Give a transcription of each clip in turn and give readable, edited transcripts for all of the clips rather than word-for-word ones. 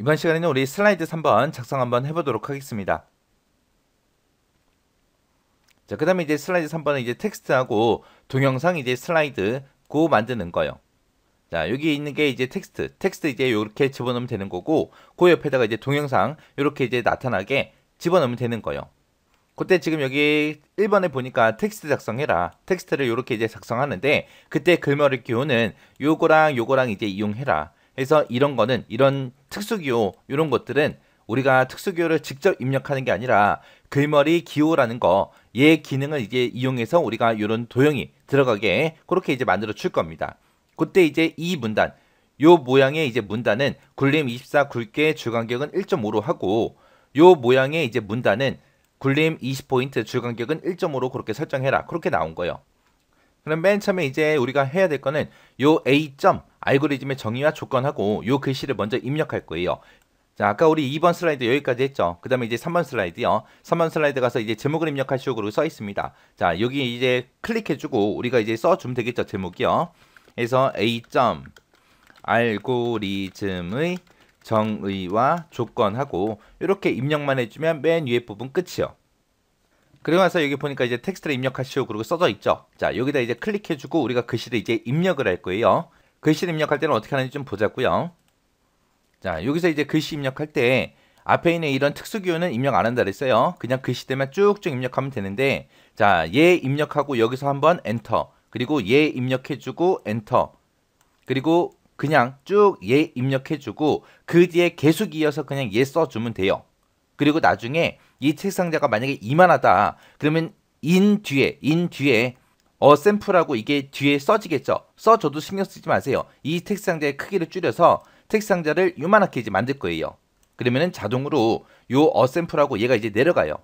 이번 시간에는 우리 슬라이드 3번 작성 한번 해보도록 하겠습니다. 자, 그 다음에 이제 슬라이드 3번은 이제 텍스트하고 동영상 이제 슬라이드 고 만드는 거요. 자, 여기 있는 게 이제 텍스트 이제 이렇게 집어넣으면 되는 거고, 그 옆에다가 이제 동영상 이렇게 이제 나타나게 집어넣으면 되는 거요. 그때 지금 여기 1번에 보니까 텍스트 작성해라. 텍스트를 이렇게 이제 작성하는데, 그때 글머리 기호는 요거랑 이제 이용해라. 그래서 이런 거는, 이런 특수기호, 이런 것들은 우리가 특수기호를 직접 입력하는 게 아니라 글머리 기호라는 거, 얘 기능을 이제 이용해서 우리가 이런 도형이 들어가게 그렇게 이제 만들어 줄 겁니다. 그때 이제 이 문단, 요 모양의 이제 문단은 굴림 24 굵게 주간격은 1.5로 하고, 요 모양의 이제 문단은 굴림 20포인트 주간격은 1.5로 그렇게 설정해라. 그렇게 나온 거예요. 그럼 맨 처음에 이제 우리가 해야 될 거는 요 A. 알고리즘의 정의와 조건하고 요 글씨를 먼저 입력할 거예요. 자, 아까 우리 2번 슬라이드 여기까지 했죠. 그 다음에 이제 3번 슬라이드요. 3번 슬라이드 가서 이제 제목을 입력할 식으로 써 있습니다. 자, 여기 이제 클릭해주고 우리가 이제 써주면 되겠죠. 제목이요. 그래서 A. 알고리즘의 정의와 조건하고 이렇게 입력만 해주면 맨 위에 부분 끝이요. 그리고 나서 여기 보니까 이제 텍스트를 입력하시오 그리고 써져 있죠. 자, 여기다 이제 클릭해주고 우리가 글씨를 이제 입력을 할 거예요. 글씨를 입력할 때는 어떻게 하는지 좀 보자고요. 자, 여기서 이제 글씨 입력할 때 앞에 있는 이런 특수기호는 입력 안 한다 그랬어요. 그냥 글씨대만 쭉쭉 입력하면 되는데, 자, 얘 입력하고 여기서 한번 엔터, 그리고 얘 입력해주고 엔터, 그리고 그냥 쭉 얘 입력해주고 그 뒤에 계속 이어서 그냥 얘 써주면 돼요. 그리고 나중에 이 책상자가 만약에 이만하다 그러면 인 뒤에 샘플하고 이게 뒤에 써지겠죠. 써줘도 신경 쓰지 마세요. 이 책상자의 크기를 줄여서 책상자를 요만하게 이제 만들 거예요. 그러면은 자동으로 요 샘플하고 얘가 이제 내려가요.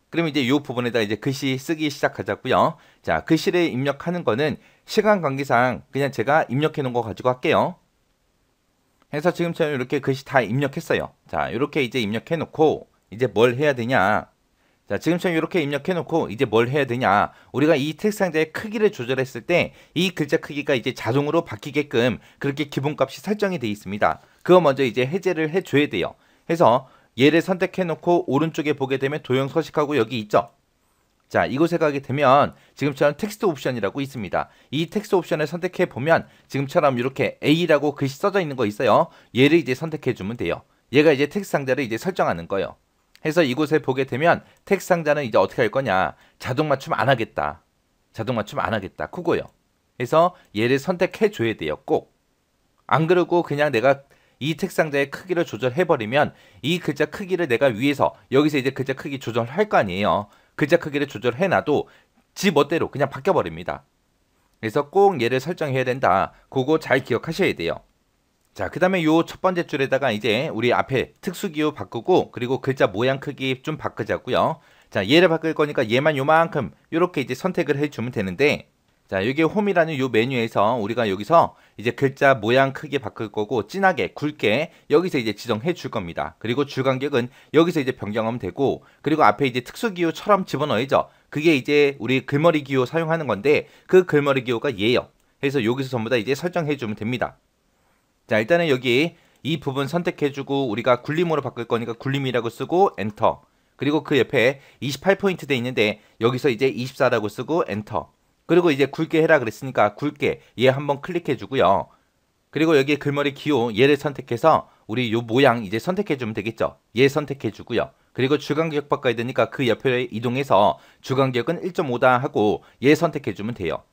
그러면 이제 요 부분에다 이제 글씨 쓰기 시작하자고요. 자, 글씨를 입력하는 거는 시간 관계상 그냥 제가 입력해 놓은 거 가지고 할게요. 해서 지금처럼 이렇게 글씨 다 입력했어요. 자, 이렇게 이제 입력해 놓고 이제 뭘 해야 되냐? 자, 지금처럼 이렇게 입력해 놓고 이제 뭘 해야 되냐? 우리가 이 텍스트 상자의 크기를 조절했을 때 이 글자 크기가 이제 자동으로 바뀌게끔 그렇게 기본값이 설정이 되어 있습니다. 그거 먼저 이제 해제를 해 줘야 돼요. 해서 얘를 선택해 놓고 오른쪽에 보게 되면 도형 서식하고 여기 있죠. 자, 이곳에 가게 되면 지금처럼 텍스트 옵션이라고 있습니다. 이 텍스트 옵션을 선택해 보면 지금처럼 이렇게 A라고 글씨 써져 있는 거 있어요. 얘를 이제 선택해 주면 돼요. 얘가 이제 텍스트 상자를 이제 설정하는 거예요. 해서 이곳에 보게 되면 텍스트 상자는 이제 어떻게 할 거냐? 자동 맞춤 안 하겠다. 자동 맞춤 안 하겠다. 그거요. 해서 얘를 선택해 줘야 돼요. 꼭. 안 그러고 그냥 내가 이 텍스트 상자의 크기를 조절해 버리면 이 글자 크기를 내가 위에서 여기서 이제 글자 크기 조절할 거 아니에요. 글자 크기를 조절해 놔도 지 멋대로 그냥 바뀌어 버립니다. 그래서 꼭 얘를 설정해야 된다. 그거 잘 기억하셔야 돼요. 자, 그 다음에 요 첫 번째 줄에다가 이제 우리 앞에 특수기호 바꾸고 그리고 글자 모양 크기 좀 바꾸자고요. 자, 얘를 바꿀 거니까 얘만 요만큼 요렇게 이제 선택을 해주면 되는데, 자, 여기 홈이라는 요 메뉴에서 우리가 여기서 이제 글자 모양 크기 바꿀 거고 진하게 굵게 여기서 이제 지정해 줄 겁니다. 그리고 줄간격은 여기서 이제 변경하면 되고, 그리고 앞에 이제 특수기호처럼 집어넣어야죠. 그게 이제 우리 글머리 기호 사용하는 건데 그 글머리 기호가 얘예요. 그래서 여기서 전부 다 이제 설정해 주면 됩니다. 자, 일단은 여기 이 부분 선택해주고 우리가 굴림으로 바꿀 거니까 굴림이라고 쓰고 엔터. 그리고 그 옆에 28포인트 돼 있는데 여기서 이제 24라고 쓰고 엔터. 그리고 이제 굵게 해라 그랬으니까 굵게 얘 한번 클릭해주고요. 그리고 여기 글머리 기호 얘를 선택해서 우리 요 모양 이제 선택해주면 되겠죠. 얘 선택해주고요. 그리고 주간격 바꿔야 되니까 그 옆에 이동해서 주간격은 1.5다 하고 얘 선택해주면 돼요.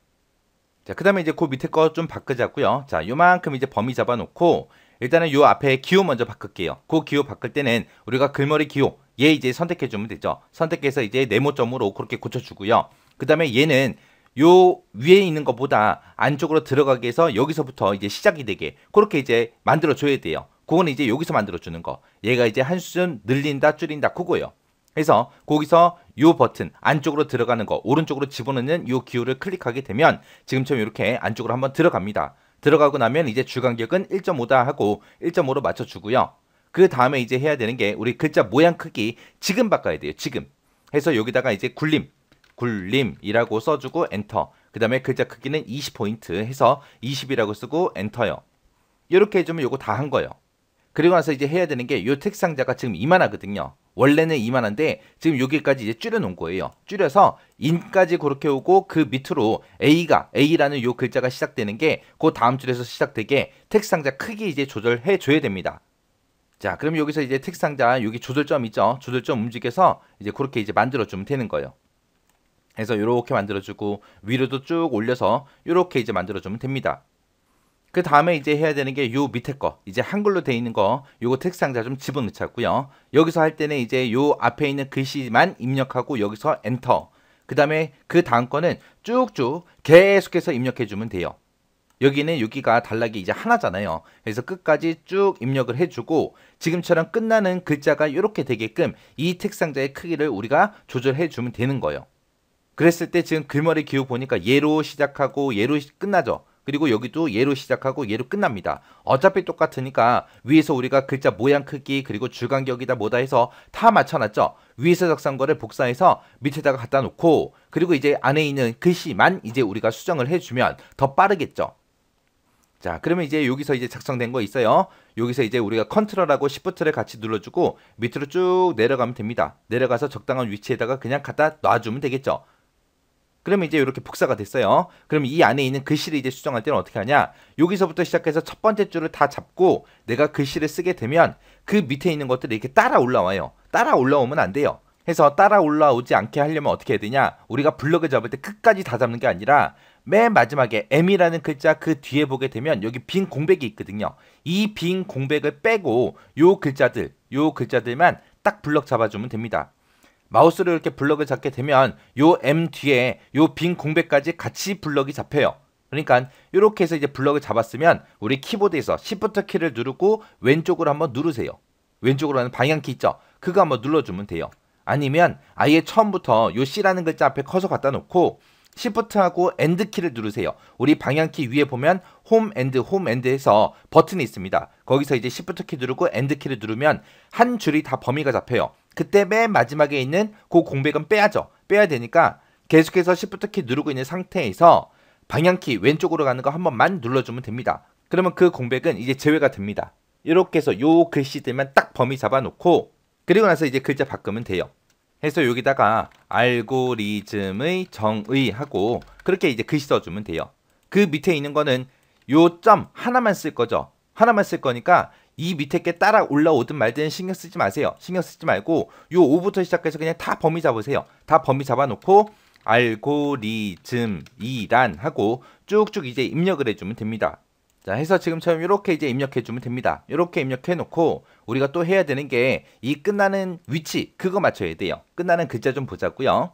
자, 그 다음에 이제 그 밑에 거 좀 바꾸자고요. 자, 요만큼 이제 범위 잡아놓고 일단은 요 앞에 기호 먼저 바꿀게요. 그 기호 바꿀 때는 우리가 글머리 기호 얘 이제 선택해주면 되죠. 선택해서 이제 네모점으로 그렇게 고쳐주고요. 그 다음에 얘는 요 위에 있는 것보다 안쪽으로 들어가게 해서 여기서부터 이제 시작이 되게 그렇게 이제 만들어줘야 돼요. 그거는 이제 여기서 만들어주는 거. 얘가 이제 한 수준 늘린다 줄인다 그거예요. 그래서 거기서 요 버튼 안쪽으로 들어가는 거 오른쪽으로 집어넣는 요 기호를 클릭하게 되면 지금처럼 이렇게 안쪽으로 한번 들어갑니다. 들어가고 나면 이제 주간격은 1.5다 하고 1.5로 맞춰주고요. 그 다음에 이제 해야 되는 게 우리 글자 모양 크기 지금 바꿔야 돼요. 지금. 해서 여기다가 이제 굴림이라고 써주고 엔터. 그 다음에 글자 크기는 20포인트 해서 20이라고 쓰고 엔터요. 이렇게 해주면 요거 다 한 거예요. 그리고 나서 이제 해야 되는 게 요 텍스트 상자가 지금 이만하거든요. 원래는 이만한데 지금 여기까지 이제 줄여 놓은 거예요. 줄여서 in까지 그렇게 오고 그 밑으로 A라는 요 글자가 시작되는 게 그 다음 줄에서 시작되게 텍스트 상자 크기 이제 조절해 줘야 됩니다. 자, 그럼 여기서 이제 텍스트 상자 여기 조절점 있죠? 조절점 움직여서 이제 그렇게 이제 만들어 주면 되는 거예요. 그래서 이렇게 만들어 주고 위로도 쭉 올려서 이렇게 이제 만들어 주면 됩니다. 그 다음에 이제 해야 되는 게 요 밑에 거 이제 한글로 돼 있는 거 요거 텍스트 상자 좀 집어넣자고요. 여기서 할 때는 이제 요 앞에 있는 글씨만 입력하고 여기서 엔터. 그 다음에 그 다음 거는 쭉쭉 계속해서 입력해 주면 돼요. 여기는 여기가 단락이 이제 하나잖아요. 그래서 끝까지 쭉 입력을 해주고 지금처럼 끝나는 글자가 이렇게 되게끔 이 텍스트 상자의 크기를 우리가 조절해 주면 되는 거예요. 그랬을 때 지금 글머리 기호 보니까 얘로 시작하고 얘로 끝나죠. 그리고 여기도 얘로 시작하고 얘로 끝납니다. 어차피 똑같으니까 위에서 우리가 글자 모양 크기 그리고 줄간격이다 뭐다 해서 다 맞춰놨죠. 위에서 작성한 거를 복사해서 밑에다가 갖다 놓고 그리고 이제 안에 있는 글씨만 이제 우리가 수정을 해주면 더 빠르겠죠. 자, 그러면 이제 여기서 이제 작성된 거 있어요. 여기서 이제 우리가 컨트롤하고 시프트를 같이 눌러주고 밑으로 쭉 내려가면 됩니다. 내려가서 적당한 위치에다가 그냥 갖다 놔주면 되겠죠. 그러면 이제 이렇게 복사가 됐어요. 그럼 이 안에 있는 글씨를 이제 수정할 때는 어떻게 하냐? 여기서부터 시작해서 첫 번째 줄을 다 잡고 내가 글씨를 쓰게 되면 그 밑에 있는 것들이 이렇게 따라 올라와요. 따라 올라오면 안 돼요. 해서 따라 올라오지 않게 하려면 어떻게 해야 되냐? 우리가 블럭을 잡을 때 끝까지 다 잡는 게 아니라 맨 마지막에 M이라는 글자 그 뒤에 보게 되면 여기 빈 공백이 있거든요. 이 빈 공백을 빼고 요 글자들만 딱 블럭 잡아주면 됩니다. 마우스로 이렇게 블럭을 잡게 되면 요 M 뒤에 요 빈 공백까지 같이 블럭이 잡혀요. 그러니까 이렇게 해서 이제 블럭을 잡았으면 우리 키보드에서 Shift 키를 누르고 왼쪽으로 한번 누르세요. 왼쪽으로 하는 방향키 있죠? 그거 한번 눌러주면 돼요. 아니면 아예 처음부터 요 C라는 글자 앞에 커서 갖다 놓고 Shift하고 End 키를 누르세요. 우리 방향키 위에 보면 홈 엔드 해서 버튼이 있습니다. 거기서 이제 Shift 키 누르고 End 키를 누르면 한 줄이 다 범위가 잡혀요. 그때 맨 마지막에 있는 그 공백은 빼야죠. 빼야 되니까 계속해서 Shift 키 누르고 있는 상태에서 방향키 왼쪽으로 가는 거 한 번만 눌러주면 됩니다. 그러면 그 공백은 이제 제외가 됩니다. 이렇게 해서 요 글씨들만 딱 범위 잡아놓고 그리고 나서 이제 글자 바꾸면 돼요. 해서 여기다가 알고리즘의 정의 하고 그렇게 이제 글씨 써주면 돼요. 그 밑에 있는 거는 요 점 하나만 쓸 거죠. 하나만 쓸 거니까 이 밑에 게 따라 올라오든 말든 신경 쓰지 마세요. 신경 쓰지 말고 요 5부터 시작해서 그냥 다 범위 잡으세요. 다 범위 잡아놓고 알고리즘이란 하고 쭉쭉 이제 입력을 해주면 됩니다. 자, 해서 지금처럼 이렇게 이제 입력해주면 됩니다. 이렇게 입력해놓고 우리가 또 해야 되는 게 이 끝나는 위치 그거 맞춰야 돼요. 끝나는 글자 좀 보자고요.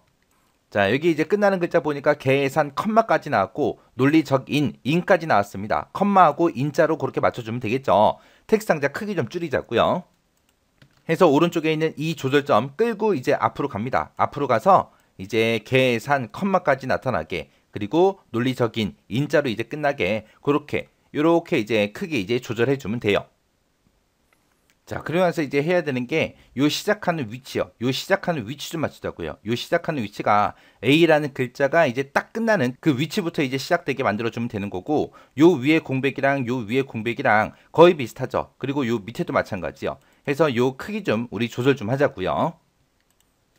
자, 여기 이제 끝나는 글자 보니까 계산 컴마까지 나왔고 논리적 인까지 나왔습니다. 컴마하고 인자로 그렇게 맞춰주면 되겠죠. 텍스트 상자 크기 좀 줄이자고요. 해서 오른쪽에 있는 이 조절점 끌고 이제 앞으로 갑니다. 앞으로 가서 이제 계산 컴마까지 나타나게 그리고 논리적인 인자로 이제 끝나게 그렇게 요렇게 이제 크게 이제 조절해 주면 돼요. 자, 그러면서 이제 해야 되는 게 요 시작하는 위치요. 요 시작하는 위치 좀 맞추자고요. 요 시작하는 위치가 A라는 글자가 이제 딱 끝나는 그 위치부터 이제 시작되게 만들어 주면 되는 거고 요 위에 공백이랑 요 위에 공백이랑 거의 비슷하죠. 그리고 요 밑에도 마찬가지요. 해서 요 크기 좀 우리 조절 좀 하자고요.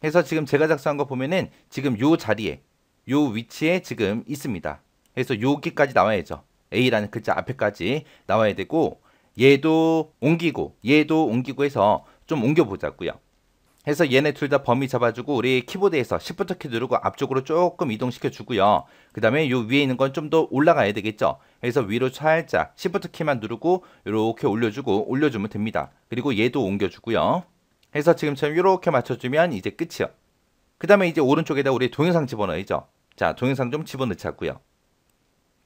해서 지금 제가 작성한 거 보면은 지금 요 자리에 요 위치에 지금 있습니다. 해서 여기까지 나와야죠. A라는 글자 앞에까지 나와야 되고 얘도 옮기고 해서 좀 옮겨보자고요. 해서 얘네 둘 다 범위 잡아주고 우리 키보드에서 Shift 키 누르고 앞쪽으로 조금 이동시켜 주고요. 그 다음에 요 위에 있는 건 좀 더 올라가야 되겠죠. 그래서 위로 살짝 Shift 키만 누르고 이렇게 올려주면 됩니다. 그리고 얘도 옮겨주고요. 해서 지금처럼 이렇게 맞춰주면 이제 끝이요. 그 다음에 이제 오른쪽에다 우리 동영상 집어넣어야죠. 자, 동영상 좀 집어넣자고요.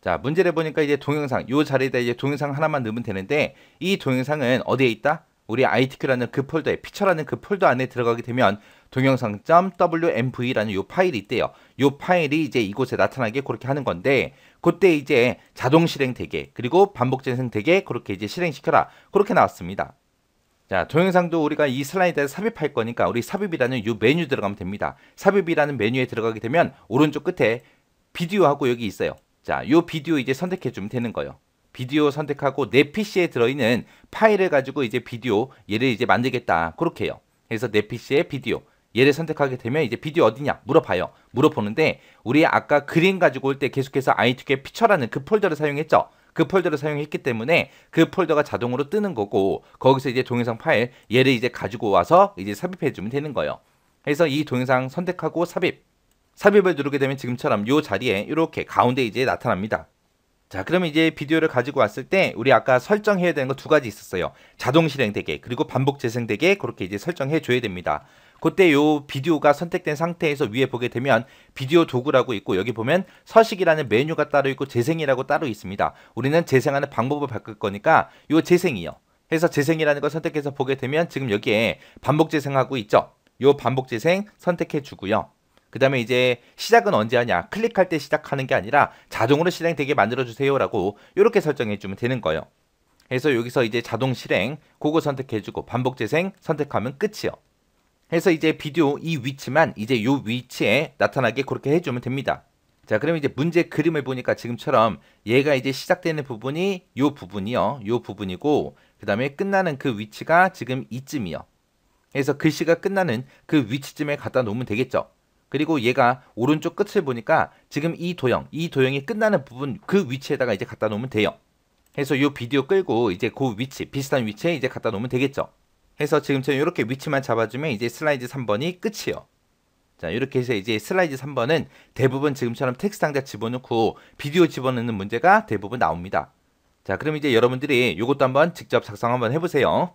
자, 문제를 보니까 이제 동영상 요 자리에다 이제 동영상 하나만 넣으면 되는데 이 동영상은 어디에 있다? 우리 ITQ라는 그 폴더에 피처라는 그 폴더 안에 들어가게 되면 동영상.wmv라는 요 파일이 있대요. 요 파일이 이제 이곳에 나타나게 그렇게 하는 건데 그때 이제 자동 실행되게 그리고 반복 재생되게 그렇게 이제 실행시켜라. 그렇게 나왔습니다. 자, 동영상도 우리가 이 슬라이드에 삽입할 거니까 우리 삽입이라는 요 메뉴 들어가면 됩니다. 삽입이라는 메뉴에 들어가게 되면 오른쪽 끝에 비디오하고 여기 있어요. 자, 요 비디오 이제 선택해 주면 되는 거예요. 비디오 선택하고 내 PC에 들어있는 파일을 가지고 이제 비디오 얘를 이제 만들겠다. 그렇게 해요. 그래서 내 PC에 비디오 얘를 선택하게 되면 이제 비디오 어디냐 물어봐요. 물어보는데 우리 아까 그림 가지고 올 때 계속해서 i2K 피처라는 그 폴더를 사용했죠. 그 폴더를 사용했기 때문에 그 폴더가 자동으로 뜨는 거고 거기서 이제 동영상 파일 얘를 이제 가지고 와서 이제 삽입해 주면 되는 거예요. 그래서 이 동영상 선택하고 삽입을 누르게 되면 지금처럼 이 자리에 이렇게 가운데 이제 나타납니다. 자, 그러면 이제 비디오를 가지고 왔을 때 우리 아까 설정해야 되는 거 두 가지 있었어요. 자동 실행되게 그리고 반복 재생되게 그렇게 이제 설정해 줘야 됩니다. 그때 요 비디오가 선택된 상태에서 위에 보게 되면 비디오 도구라고 있고 여기 보면 서식이라는 메뉴가 따로 있고 재생이라고 따로 있습니다. 우리는 재생하는 방법을 바꿀 거니까 요 재생이요. 그래서 재생이라는 걸 선택해서 보게 되면 지금 여기에 반복 재생하고 있죠. 요 반복 재생 선택해 주고요. 그 다음에 이제 시작은 언제 하냐 클릭할 때 시작하는 게 아니라 자동으로 실행되게 만들어 주세요 라고 이렇게 설정해 주면 되는 거예요. 그래서 여기서 이제 자동 실행 그거 선택해 주고 반복 재생 선택하면 끝이요. 그래서 이제 비디오 이 위치만 이제 요 위치에 나타나게 그렇게 해주면 됩니다. 자, 그러면 이제 문제 그림을 보니까 지금처럼 얘가 이제 시작되는 부분이 요 부분이요. 요 부분이고 그 다음에 끝나는 그 위치가 지금 이쯤이요. 그래서 글씨가 끝나는 그 위치쯤에 갖다 놓으면 되겠죠. 그리고 얘가 오른쪽 끝을 보니까 지금 이 도형이 끝나는 부분 그 위치에다가 이제 갖다 놓으면 돼요. 그래서 이 비디오 끌고 이제 그 위치, 비슷한 위치에 이제 갖다 놓으면 되겠죠. 해서 지금처럼 이렇게 위치만 잡아주면 이제 슬라이드 3번이 끝이요. 자, 이렇게 해서 이제 슬라이드 3번은 대부분 지금처럼 텍스트 상자 집어넣고 비디오 집어넣는 문제가 대부분 나옵니다. 자, 그럼 이제 여러분들이 이것도 한번 직접 작성 한번 해보세요.